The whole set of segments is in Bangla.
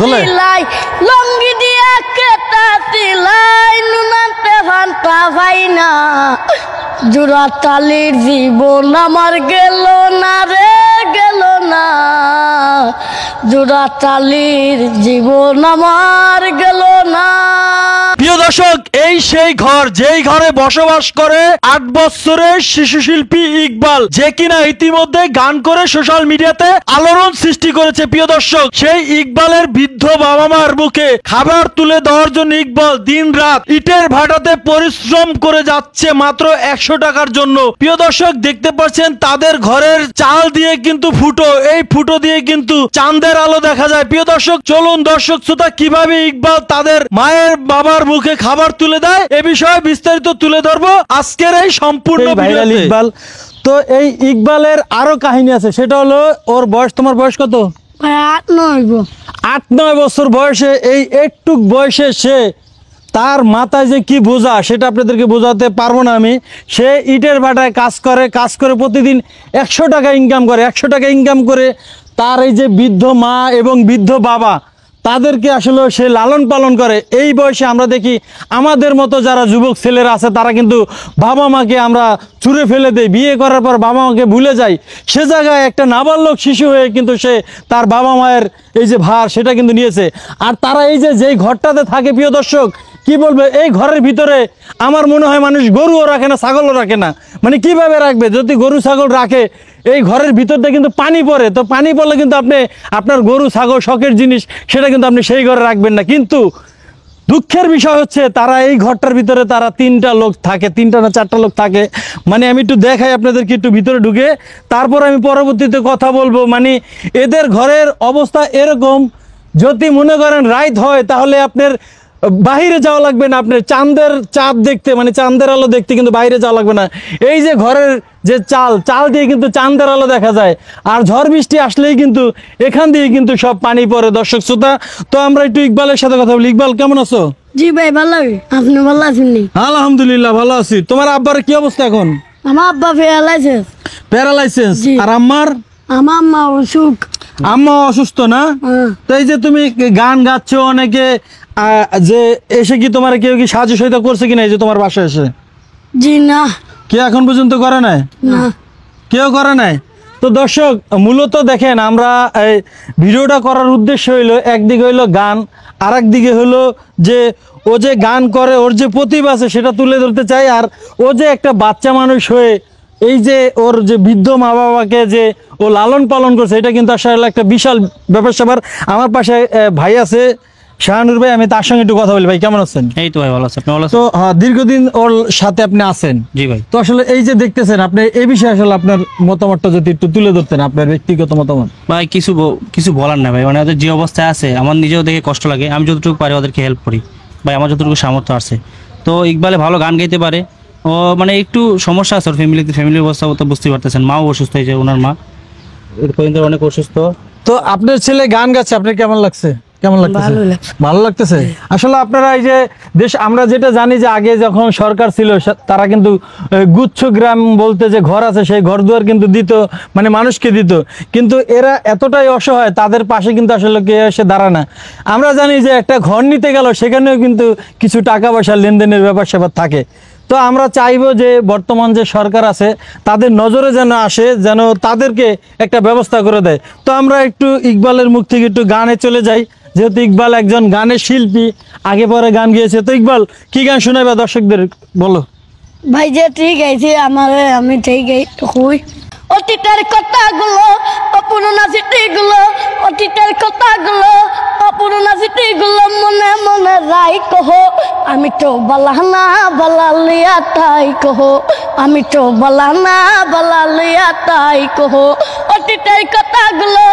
সিলাই লঙ্গি দিয়া কেতা সিলাই নুনাতে ভান্তা ভাই না জোড়া তালির জীবন আমার গেল না রে গেল না জোড়া তালির জীবন আমার গেল না। প্রিয় দর্শক, এই সেই ঘর যেই ঘরে বসবাস করে 8 বছরের শিশু শিল্পী ইকবাল, যে কিনা ইতিমধ্যে গান করে সোশ্যাল মিডিয়াতে আলোড়ন সৃষ্টি করেছে। প্রিয় দর্শক, সেই ইকবালের বৃদ্ধ বাবা মার মুখে খাবার তুলে দেওয়ার জন্য ইকবাল দিন রাত ইটের ভাটাতে পরিশ্রম করে যাচ্ছে মাত্র 100 টাকার জন্য। প্রিয় দর্শক, দেখতে পাচ্ছেন তাদের ঘরের চাল দিয়ে কিন্তু ফুটো, এই ফুটো দিয়ে কিন্তু চাঁদের আলো দেখা যায়। প্রিয় দর্শক, চলুন দর্শক শ্রোতা কিভাবে ইকবাল তাদের মায়ের বাবার মুখে খাবার তুলে দেয় এ বিষয়ে বিস্তারিত তুলে ধরবো আজকের এই সম্পূর্ণ ভাইরাল ইকবাল। তো এই ইকবালের আরো কাহিনী আছে, সেটা হলো ওর বয়স, তোমার বয়স কত? 8-9 বছর বয়সে, এই একটু বয়সে সে তার মাথায় যে কি বোঝা সেটা আপনাদেরকে বোঝাতে পারবো না আমি। সে ইটের ভাটায় কাজ করে প্রতিদিন 100 টাকা ইনকাম করে। 100 টাকা ইনকাম করে তার এই যে বৃদ্ধ মা এবং বৃদ্ধ বাবা তাদেরকে আসলে সে লালন পালন করে। এই বয়সে আমরা দেখি আমাদের মতো যারা যুবক ছেলেরা আছে তারা কিন্তু বাবা মাকে আমরা ছুঁড়ে ফেলে দেই, বিয়ে করার পর বাবা মাকে ভুলে যাই। সে জায়গায় একটা নাবালক শিশু হয়ে কিন্তু সে তার বাবা মায়ের এই যে ভার সেটা কিন্তু নিয়েছে। আর তারা এই যে যেই ঘরটাতে থাকে, প্রিয় দর্শক কি বলবে, এই ঘরের ভিতরে আমার মনে হয় মানুষ গরুও রাখে না, ছাগলও রাখে না। মানে কিভাবে রাখবে? যদি গরু ছাগল রাখে এই ঘরের ভিতরটা কিন্তু পানি পড়ে, তো পানি পড়লে কিন্তু আপনি আপনার গরু ছাগল শখের জিনিস সেটা কিন্তু আপনি সেই ঘরে রাখবেন না। কিন্তু দুঃখের বিষয় হচ্ছে তারা এই ঘরটার ভিতরে তারা 3টা লোক থাকে, 3টা না 4টা লোক থাকে। মানে আমি একটু দেখাই আপনাদেরকে, একটু ভিতরে ঢুকে, তারপর আমি পরবর্তীতে কথা বলবো। মানে এদের ঘরের অবস্থা এরকম, যদি মনে করেন রাত হয় তাহলে আপনার বাহিরে যাওয়া লাগবে না, আপনার চাঁদ দেখতে, মানে চাঁদের আলো দেখতে কিন্তু বাইরে যাওয়া লাগবে না। এই যে ঘরের যে চাল দিয়ে কিন্তু চাঁদের আলো দেখা যায়। আর ঝড় বৃষ্টি আসলেই কিন্তু এখান দিয়ে কিন্তু সব পানি পড়ে। দর্শক শ্রোতা, তো আমরা একটু ইকবালের সাথে কথা বলি। ইকবাল, কেমন আছো? জি ভাই ভালো, আপনি ভালো আছেন? আলহামদুলিল্লাহ ভালো আছি। তোমার আব্বার কি অবস্থা এখন? আমার আব্বা প্যারালাইসিস। আর আমার আম্মা অসুখ। আম্মা অসুস্থ না? তো এই যে তুমি গান গাচ্ছ, অনেকে যে এসে কি তোমার কেউ কি সাহায্য সহায়তা করছে কিনা এই যে তোমার বাসায় এসে? জি না, কে এখন পর্যন্ত করে নাই? না, কেউ করে নাই। তো দর্শক, মূলত দেখেন আমরা এই ভিডিওটা করার উদ্দেশ্য হইলো, একদিকে হইলো গান, আর একদিকে হইলো যে ও যে গান করে ওর যে প্রতিভা আছে সেটা তুলে ধরতে চাই। আর ও যে একটা বাচ্চা মানুষ হয়ে এই যে ওর যে বৃদ্ধ মা বাবাকে যে ও লালন পালন করছে এটা কিন্তু আসলে একটা বিশাল ব্যাপার স্যাপার। আমার পাশে ভাই আছে শাহানুর ভাই, আমি তার সঙ্গে একটু কথা বলি। ভাই কেমন আছেন? এই তো ভাই ভালো আছি, আপনি ভালো আছেন? তো দীর্ঘদিন ওর সাথে আপনি আছেন। জি ভাই। তো আসলে এই যে দেখতেছেন আপনি এই বিষয়ে আসলে আপনার মতামতটা যদি একটু তুলে ধরতেন, আপনার ব্যক্তিগত মতামত। ভাই কিছু বলার না ভাই, মানে ওদের যে অবস্থায় আছে আমার নিজেও দেখে কষ্ট লাগে। আমি যতটুকু পারি ওদেরকে হেল্প করি ভাই, আমার যতটুকু সামর্থ্য আছে। তো ইকবালে ভালো গান গাইতে পারে, ও মানে একটু সমস্যা আছে ওর ফ্যামিলির অবস্থা তো বুঝতে পারতেছেন। মাও অসুস্থ হয়েছে, ওনার মা অনেক অসুস্থ। তো আপনার ছেলে গান গাচ্ছে, আপনার কেমন লাগছে? ভালো লাগতেছে। আসলে আপনারা এই যে দেশ, আমরা যেটা জানি যে আগে যখন সরকার ছিল তারা কিন্তু গুচ্ছ গ্রাম বলতে যে ঘর আছে সেই ঘর দুয়ার কিন্তু দিত, মানে মানুষকে দিত। কিন্তু এরা এতটাই অসহায়, তাদের পাশে কিন্তু আসলে কেউ এসে দাঁড়ায় না। আমরা জানি যে একটা ঘর নিতে গেল সেখানেও কিন্তু কিছু টাকা পয়সা লেনদেনের ব্যাপার স্যাপার থাকে। তো আমরা চাইবো যে বর্তমান যে সরকার আছে তাদের নজরে যেন আসে, যেন তাদেরকে একটা ব্যবস্থা করে দেয়। তো আমরা একটু ইকবালের মুখ থেকে একটু গানে চলে যাই, যেহেতু ইকবাল একজন গানের শিল্পী, আগে পরে গান গিয়েছে। তো ইকবাল কি গান শোনাবে দর্শকদের, বলো। ভাই যে ঠিক আছে আমি ঠিক হই। অতীতের কথাগুলো অপূর্ণ স্মৃতিগুলো, অতীতের কথাগুলো অপূর্ণ স্মৃতিগুলো মনে মনে রাই কহো। আমি তো বালানা বালালিয়া তাই কহো, আমি তো বালানা বালালিয়া তাই কহো। অতীতের কথাগুলো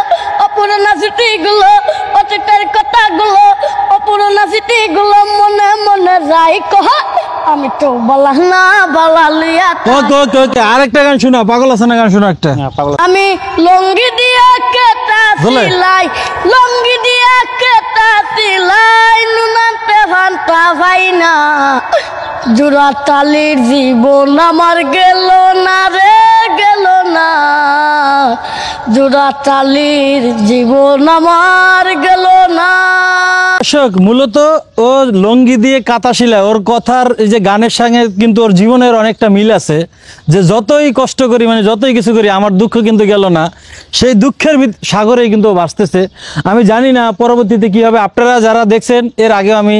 অপূর্ণ স্মৃতিগুলো, অতীতের কথাগুলো অপূর্ণ স্মৃতিগুলো মনে মনে রাই কহো। আমি তো বালানা বালালিয়া। ওকে আরেকটা গান শোনা, পাগল আছে না গান শোনা একটা। আমি লঙ্গি দিয়া কেতা সিলাই, লঙ্গি দিয়া কেতা সিলাই নুনাতে ভান্তা ভাই না জোড়া তালির জীবন আমার গেল না রে গেল না জোড়াতালির জীবন আমার গেল না। দর্শক মূলত ও লঙ্গি দিয়ে কাঁথা সেলাই, ওর কথার এই যে গানের সঙ্গে কিন্তু ওর জীবনের অনেকটা মিল আছে, যে যতই কষ্ট করি মানে যতই কিছু করি আমার দুঃখ কিন্তু গেল না, সেই দুঃখের সাগরেই কিন্তু ও বাঁচতেছে। আমি জানি না পরবর্তীতে কি হবে। আপনারা যারা দেখছেন এর আগে আমি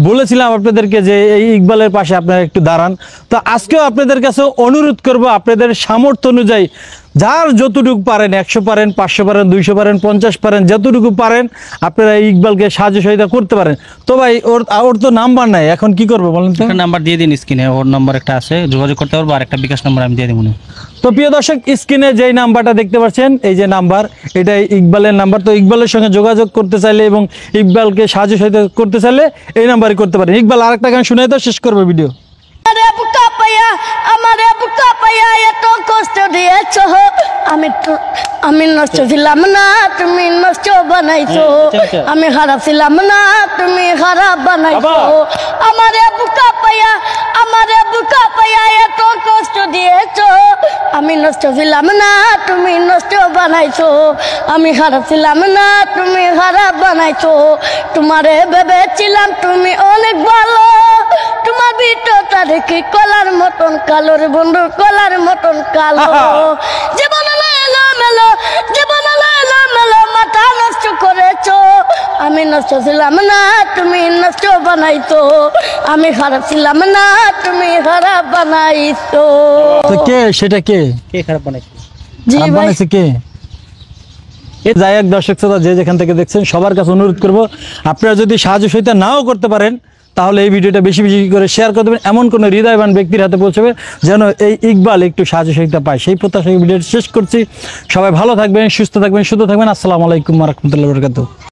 বলেছিলাম আপনাদেরকে যে এই ইকবালের পাশে আপনারা একটু দাঁড়ান। তো আজকেও আপনাদের কাছে অনুরোধ করব, আপনাদের সামর্থ্য অনুযায়ী যার যতটুকু পারেন, 100 পারেন, 500 পারেন, 200 পারেন, 50 পারেন, যতটুকু পারেন আপনারা এই ইকবালকে সাহায্য সহায়তা করতে পারেন। তো ভাই ওর তো নাম্বার নাই, এখন কি করবো বলেন তো? একটা নাম্বার দিয়ে দিন স্ক্রিনে, ওর নাম্বার একটা আছে, যোগাযোগ করতে পারবো, আর একটা বিকাশ নাম্বার আমি দিয়ে দেবো। তো প্রিয় দর্শক, স্ক্রিনে যেই নাম্বারটা দেখতে পাচ্ছেন, এই যে নাম্বার, এটাই ইকবালের নাম্বার। তো ইকবালের সঙ্গে যোগাযোগ করতে চাইলে এবং ইকবালকে সাহায্য সহায়তা করতে চাইলে এই নাম্বারই করতে পারেন। ইকবাল আরেকটা গান শুনে তো শেষ করবো ভিডিও। আমারে বুকা পাইয়া এত কষ্ট দিয়েছ, আমি নষ্ট ছিলাম না, তুমি নষ্ট বানাইছো। আমি খারাপ ছিলাম না, তুমি খারাপ বানাইছো। আমারে বুকা পাইয়া এত কষ্ট দিয়েছ, আমি নষ্ট ছিলাম না, তুমি নষ্ট বানাইছো। আমি খারাপ ছিলাম না, তুমি খারাপ বানাইছো। তোমারে ভেবেছিলাম তুমি অনেক ভালো, তোমার ভিতরটা দেখি কলার মতন কালো রে বন্ধু, কলার মতন কালো। জীবন এলো মেলো, জীবন এলো মেলো, মাথা নষ্ট করেছো। আমি নষ্ট ছিলাম না, তুমি নষ্ট বানাইতো। আমি খারাপ ছিলাম না, তুমি খারাপ বানাইতো। তো কে সেটা কে খারাপ বানাইছে? জি খারাপ ভাই, বানাইছে কে? যাই হোক দর্শক শ্রোতা, যে যেখান থেকে দেখছেন সবার কাছে অনুরোধ করব, আপনারা যদি সাহায্য সহায়তা নাও করতে পারেন তাহলে এই ভিডিওটা বেশি বেশি করে শেয়ার করে দেবেন, এমন কোনো হৃদয়বান ব্যক্তির হাতে পৌঁছবে যেন এই ইকবাল একটু সাহায্য সহায়তা পায়। সেই প্রত্যাশায় ভিডিওটা শেষ করছি। সবাই ভালো থাকবেন, সুস্থ থাকবেন, সুস্থ থাকবেন। আসসালামু আলাইকুম ওয়া রাহমাতুল্লাহি ওয়া বারাকাতুহু।